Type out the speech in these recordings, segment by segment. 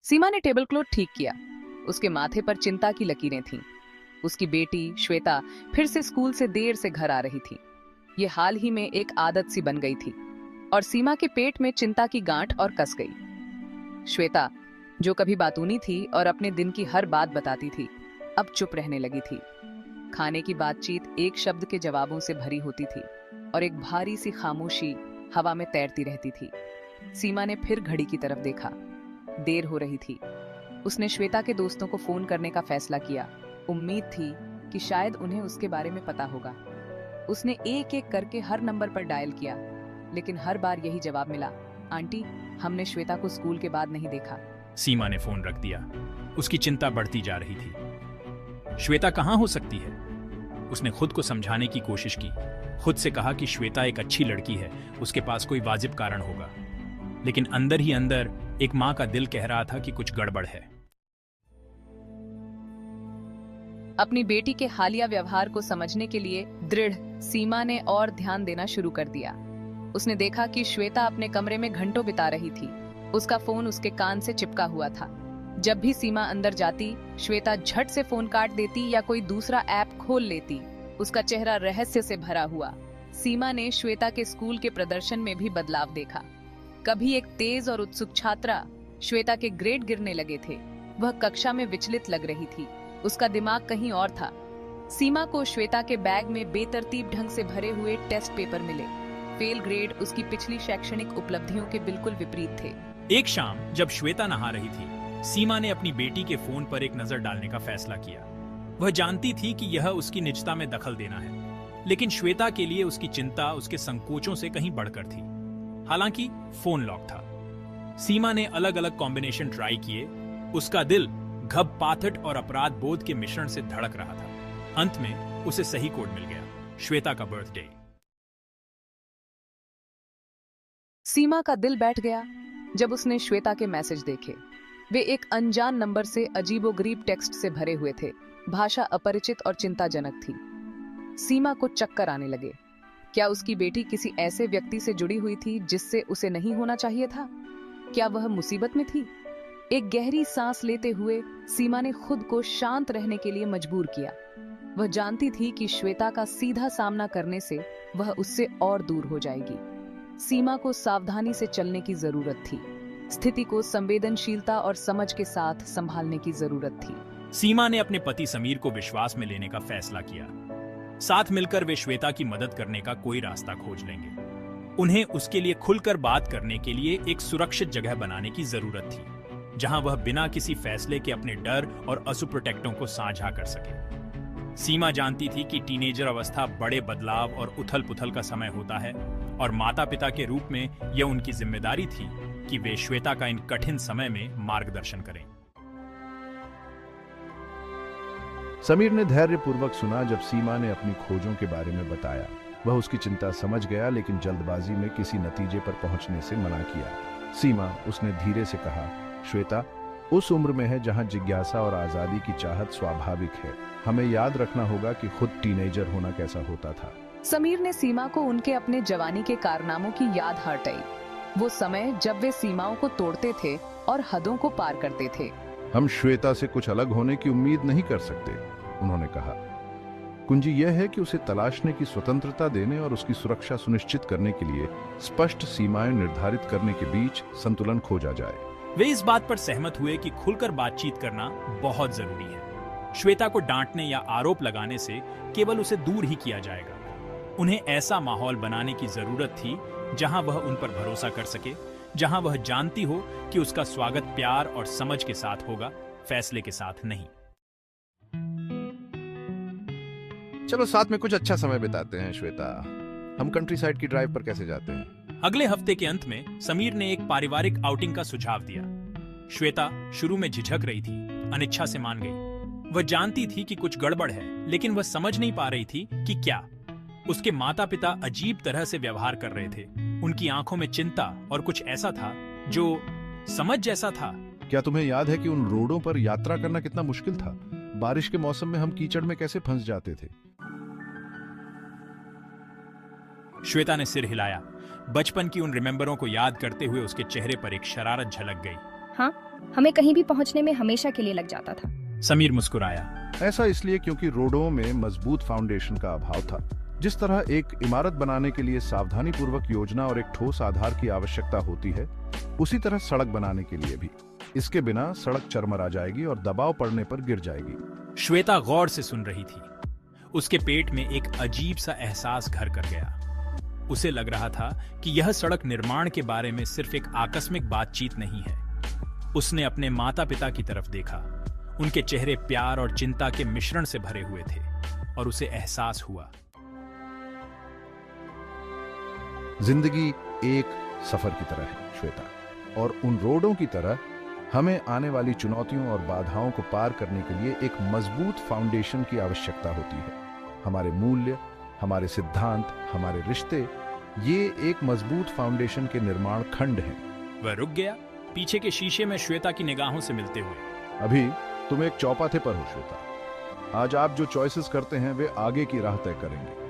सीमा ने table cloth ठीक किया। उसके माथे पर चिंता की लकीरें थीं। उसकी बेटी श्वेता फिर से स्कूल से देर से घर आ रही थी। ये हाल ही में एक आदत सी बन गई थी और सीमा के पेट में चिंता की गांठ और कस गई। श्वेता, जो कभी बातूनी थी और अपने दिन की हर बात बताती थी, अब चुप रहने लगी थी। खाने की बातचीत एक शब्द के जवाबों से भरी होती थी और एक भारी सी खामोशी हवा में तैरती रहती थी। सीमा ने फिर घड़ी की तरफ देखा। देर हो रही थी। उसने श्वेता के दोस्तों को फोन करने का फैसला किया। उम्मीद थी कि शायद उन्हें उसके बारे में पता होगा। उसने एक एक करके हर नंबर पर डायल किया, लेकिन हर बार यही जवाब मिला, आंटी, हमने श्वेता को स्कूल के बाद नहीं देखा। सीमा ने फोन रख दिया। उसकी चिंता बढ़ती जा रही थी। श्वेता कहाँ हो सकती है? उसने खुद को समझाने की कोशिश की। खुद से कहा कि श्वेता एक अच्छी लड़की है, उसके पास कोई वाजिब कारण होगा। लेकिन अंदर ही अंदर एक मां का दिल कह रहा था कि कुछ गड़बड़ है। अपनी बेटी के हालिया व्यवहार को समझने के लिए दृढ़ सीमा ने और ध्यान देना शुरू कर दिया। उसने देखा कि श्वेता अपने कमरे में घंटों बिता रही थी। उसका फोन उसके कान से चिपका हुआ था। जब भी सीमा अंदर जाती, श्वेता झट से फोन काट देती या कोई दूसरा ऐप खोल लेती। उसका चेहरा रहस्य से भरा हुआ। सीमा ने श्वेता के स्कूल के प्रदर्शन में भी बदलाव देखा। कभी एक तेज और उत्सुक छात्रा, श्वेता के ग्रेड गिरने लगे थे। वह कक्षा में विचलित लग रही थी। उसका दिमाग कहीं और था। सीमा को श्वेता के बैग में बेतरतीब ढंग से भरे हुए टेस्ट पेपर मिले। फेल ग्रेड उसकी पिछली शैक्षणिक उपलब्धियों के बिल्कुल विपरीत थे। एक शाम जब श्वेता नहा रही थी, सीमा ने अपनी बेटी के फोन पर एक नजर डालने का फैसला किया। वह जानती थी कि यह उसकी निजता में दखल देना है, लेकिन श्वेता के लिए उसकी चिंता उसके संकोचों से कहीं बढ़कर थी। हालांकि फोन लॉक था। सीमा ने अलग अलग कॉम्बिनेशन ट्राई किए। उसका दिल घब पाथट और अपराध बोध के मिश्रण से धड़क रहा था। अंत में उसे सही कोड मिल गया, श्वेता का बर्थडे। सीमा का दिल बैठ गया जब उसने श्वेता के मैसेज देखे। वे एक अनजान नंबर से अजीबोगरीब टेक्स्ट से भरे हुए थे। भाषा अपरिचित और चिंताजनक थी। सीमा को चक्कर आने लगे। क्या उसकी बेटी किसी ऐसे व्यक्ति से जुड़ी हुई थी जिससे उसे नहीं होना चाहिए था? क्या वह मुसीबत में थी? एक गहरी सांस लेते हुए सीमा ने खुद को शांत रहने के लिए मजबूर किया। वह जानती थी कि श्वेता का सीधा सामना करने से वह उससे और दूर हो जाएगी। सीमा को सावधानी से चलने की जरूरत थी। स्थिति को संवेदनशीलता और समझ के साथ संभालने की जरूरत थी। सीमा ने अपने पति समीर को विश्वास में लेने का फैसला किया। साथ मिलकर वे श्वेता की मदद करने का कोई रास्ता खोज लेंगे। उन्हें उसके लिए खुलकर बात करने के लिए एक सुरक्षित जगह बनाने की जरूरत थी, जहां वह बिना किसी फैसले के अपने डर और असुप्रोटेक्टों को साझा कर सके। सीमा जानती थी कि टीनेजर अवस्था बड़े बदलाव और उथल पुथल का समय होता है, और माता पिता के रूप में यह उनकी जिम्मेदारी थी कि वे श्वेता का इन कठिन समय में मार्गदर्शन करें। समीर ने धैर्यपूर्वक सुना जब सीमा ने अपनी खोजों के बारे में बताया। वह उसकी चिंता समझ गया, लेकिन जल्दबाजी में किसी नतीजे पर पहुंचने से मना किया। सीमा, उसने धीरे से कहा, श्वेता उस उम्र में है जहां जिज्ञासा और आजादी की चाहत स्वाभाविक है। हमें याद रखना होगा कि खुद टीनेजर होना कैसा होता था। समीर ने सीमा को उनके अपने जवानी के कारनामों की याद हटाई। वो समय जब वे सीमाओं को तोड़ते थे और हदों को पार करते थे। हम श्वेता से कुछ अलग होने की उम्मीद नहीं कर सकते, उन्होंने कहा। कुंजी यह है कि उसे तलाशने की स्वतंत्रता देने और उसकी सुरक्षा सुनिश्चित करने के लिए स्पष्ट सीमाएं निर्धारित करने के बीच संतुलन खोजा जाए। वे इस बात पर सहमत हुए कि खुलकर बातचीत करना बहुत जरूरी है। श्वेता को डांटने या आरोप लगाने से केवल उसे दूर ही किया जाएगा। उन्हें ऐसा माहौल बनाने की जरूरत थी जहां वह उन पर भरोसा कर सके, जहां वह जानती हो कि उसका स्वागत प्यार और समझ के साथ होगा, फैसले के साथ नहीं। चलो साथ में कुछ अच्छा समय बिताते हैं श्वेता। हम कंट्री साइड की ड्राइव पर कैसे जाते हैं? अगले हफ्ते के अंत में समीर ने एक पारिवारिक आउटिंग का सुझाव दिया। श्वेता शुरू में झिझक रही थी, अनिच्छा से मान गई। वह जानती थी कि कुछ गड़बड़ है, लेकिन वह समझ नहीं पा रही थी कि क्या। उसके माता पिता अजीब तरह से व्यवहार कर रहे थे। उनकी आंखों में चिंता और कुछ ऐसा था जो समझ जैसा था। क्या तुम्हें याद है कि उन रोडों पर यात्रा करना कितना मुश्किल था? बारिश के मौसम में हम कीचड़ में कैसे फंस जाते थे। श्वेता ने सिर हिलाया। बचपन की उन रिमेंबरों को याद करते हुए उसके चेहरे पर एक शरारत झलक गई। हाँ, हमें कहीं भी पहुंचने में हमेशा के लिए लग जाता था। समीर मुस्कुराया। ऐसा इसलिए क्योंकि रोडों में मजबूत फाउंडेशन का अभाव था। जिस तरह एक इमारत बनाने के लिए सावधानी पूर्वक योजना और एक ठोस आधार की आवश्यकता होती है, उसी तरह सड़क बनाने के लिए भी। इसके बिना सड़क चरमरा जाएगी और दबाव पड़ने पर गिर जाएगी। श्वेता गौर से सुन रही थी। उसके पेट में एक अजीब सा एहसास घर कर गया। उसे लग रहा था कि यह सड़क निर्माण के बारे में सिर्फ एक आकस्मिक बातचीत नहीं है। उसने अपने माता पिता की तरफ देखा। उनके चेहरे प्यार और चिंता के मिश्रण से भरे हुए थे और उसे एहसास हुआ। जिंदगी एक सफर की तरह है श्वेता, और उन रोडों की तरह हमें आने वाली चुनौतियों और बाधाओं को पार करने के लिए एक मजबूत फाउंडेशन की आवश्यकता होती है। हमारे मूल्य, हमारे सिद्धांत, हमारे रिश्ते, ये एक मजबूत फाउंडेशन के निर्माण खंड हैं। वह रुक गया, पीछे के शीशे में श्वेता की निगाहों से मिलते हुए। अभी तुम एक चौपाथे पर हो श्वेता। आज आप जो चॉइसेस करते हैं वे आगे की राह तय करेंगे।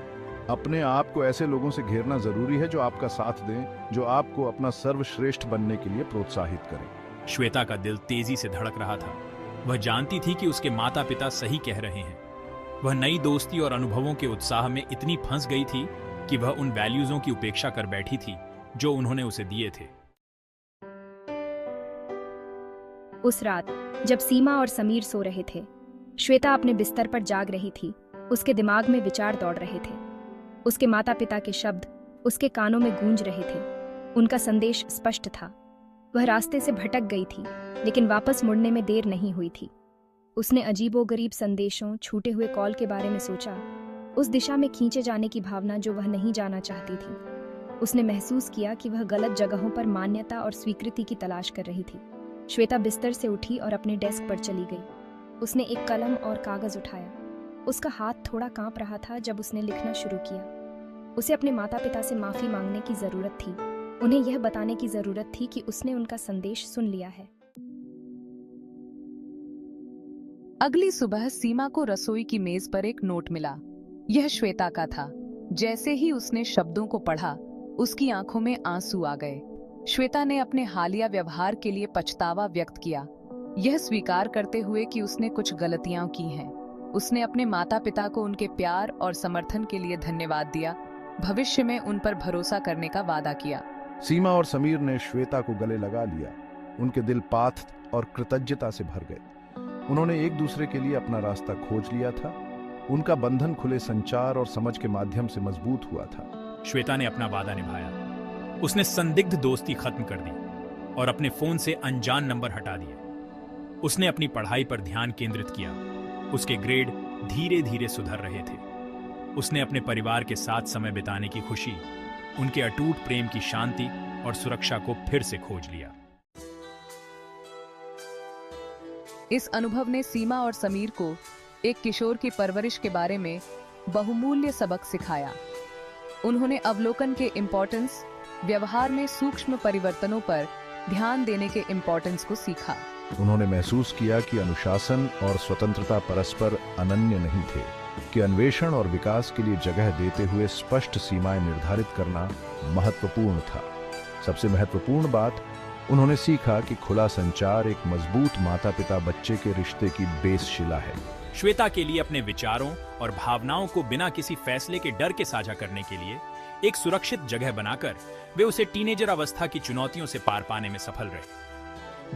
अपने आप को ऐसे लोगों से घेरना जरूरी है जो आपका साथ दें, जो आपको अपना सर्वश्रेष्ठ बनने के लिए प्रोत्साहित करें। श्वेता का दिल तेजी से धड़क रहा था। वह जानती थी कि उसके माता पिता सही कह रहे हैं। वह नई दोस्ती और अनुभवों के उत्साह में इतनी फंस गई थी कि वह उन वैल्यूजों की उपेक्षा कर बैठी थी जो उन्होंने उसे दिए थे। उस रात जब सीमा और समीर सो रहे थे, श्वेता अपने बिस्तर पर जाग रही थी। उसके दिमाग में विचार दौड़ रहे थे। उसके माता पिता के शब्द उसके कानों में गूंज रहे थे। उनका संदेश स्पष्ट था। वह रास्ते से भटक गई थी, लेकिन वापस मुड़ने में देर नहीं हुई थी। उसने अजीबोगरीब संदेशों, छूटे हुए कॉल के बारे में सोचा, उस दिशा में खींचे जाने की भावना जो वह नहीं जाना चाहती थी। उसने महसूस किया कि वह गलत जगहों पर मान्यता और स्वीकृति की तलाश कर रही थी। श्वेता बिस्तर से उठी और अपने डेस्क पर चली गई। उसने एक कलम और कागज उठाया। उसका हाथ थोड़ा कांप रहा था जब उसने लिखना शुरू किया। उसे अपने माता पिता से माफी मांगने की जरूरत थी। उन्हें यह बताने की जरूरत थी कि उसने उनका संदेश सुन लिया है। अगली सुबह सीमा को रसोई की मेज पर एक नोट मिला। यह श्वेता का था। जैसे ही उसने शब्दों को पढ़ा, उसकी आंखों में आंसू आ गए। श्वेता ने अपने हालिया व्यवहार के लिए पछतावा व्यक्त किया, यह स्वीकार करते हुए कि उसने कुछ गलतियां की हैं। उसने अपने माता पिता को उनके प्यार और समर्थन के लिए धन्यवाद दिया, भविष्य में उन पर भरोसा करने का वादा किया। सीमा और समीर ने श्वेता को गले लगा लिया। उनके दिल पाथ और कृतज्ञता से भर गए। उन्होंने एक दूसरे के लिए अपना रास्ता खोज लिया था। उनका बंधन खुले संचार और समझ के माध्यम से मजबूत हुआ था। श्वेता ने अपना वादा निभाया। उसने संदिग्ध दोस्ती खत्म कर दी और अपने फोन से अनजान नंबर हटा दिए। उसने अपनी पढ़ाई पर ध्यान केंद्रित किया। उसके ग्रेड धीरे धीरे सुधर रहे थे। उसने अपने परिवार के साथ समय बिताने की खुशी, उनके अटूट प्रेम की शांति और सुरक्षा को फिर से खोज लिया। इस अनुभव ने सीमा और समीर को एक किशोर की परवरिश के बारे में बहुमूल्य सबक सिखाया। उन्होंने अवलोकन के इम्पोर्टेंस, व्यवहार में सूक्ष्म परिवर्तनों पर ध्यान देने के इम्पोर्टेंस को सीखा। उन्होंने महसूस किया कि अनुशासन और स्वतंत्रता परस्पर अनन्य नहीं थे, कि अन्वेषण और विकास के लिए जगह देते हुए स्पष्ट सीमाएं निर्धारित करना महत्वपूर्ण था। सबसे महत्वपूर्ण बात, उन्होंने सीखा कि खुला संचार एक मजबूत माता-पिता बच्चे के रिश्ते की बेसशिला है। श्वेता के लिए अपने विचारों और भावनाओं को बिना किसी फैसले के डर के साझा करने के लिए एक सुरक्षित जगह बनाकर वे उसे टीनेजर अवस्था की चुनौतियों से पार पाने में सफल रहे।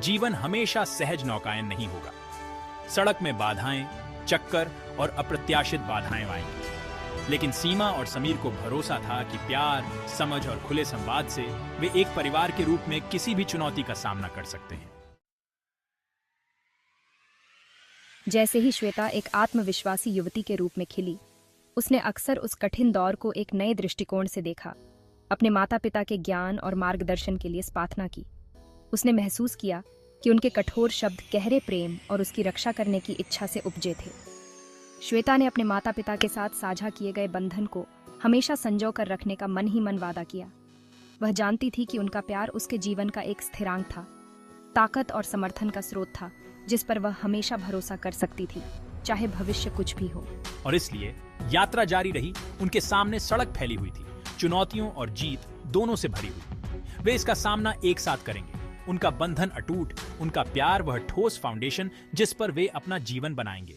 जीवन हमेशा सहज नौकायन नहीं होगा। सड़क में बाधाएं, चक्कर और अप्रत्याशित बाधाएं आएंगी, लेकिन सीमा और समीर को भरोसा था कि प्यार, समझ और खुले संवाद से वे एक परिवार के रूप में किसी भी चुनौती का सामना कर सकते हैं। जैसे ही श्वेता एक आत्मविश्वासी युवती के रूप में खिली, उसने अक्सर उस कठिन दौर को एक नए दृष्टिकोण से देखा। अपने माता पिता के ज्ञान और मार्गदर्शन के लिए प्रार्थना की। उसने महसूस किया कि उनके कठोर शब्द गहरे प्रेम और उसकी रक्षा करने की इच्छा से उपजे थे। श्वेता ने अपने माता पिता के साथ साझा किए गए बंधन को हमेशा संजो कर रखने का मन ही मन वादा किया। वह जानती थी कि उनका प्यार उसके जीवन का एक स्थिरांक था, ताकत और समर्थन का स्रोत था जिस पर वह हमेशा भरोसा कर सकती थी, चाहे भविष्य कुछ भी हो। और इसलिए यात्रा जारी रही। उनके सामने सड़क फैली हुई थी, चुनौतियों और जीत दोनों से भरी हुई। वे इसका सामना एक साथ करेंगे, उनका बंधन अटूट, उनका प्यार वह ठोस फाउंडेशन जिस पर वे अपना जीवन बनाएंगे।